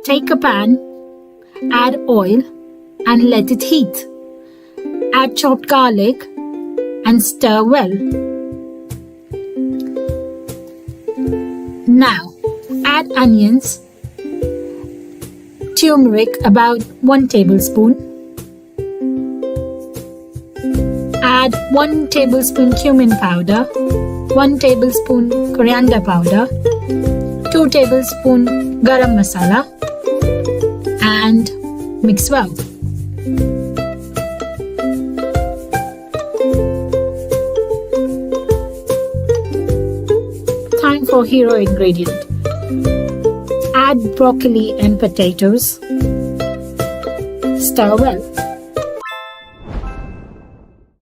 Take a pan, add oil and let it heat. Add chopped garlic and stir well. Now add onions, turmeric about 1 tablespoon. Add 1 tablespoon cumin powder, 1 tablespoon coriander powder, 2 tablespoon garam masala and mix well. Time for hero ingredient. Add broccoli and potatoes. Stir well.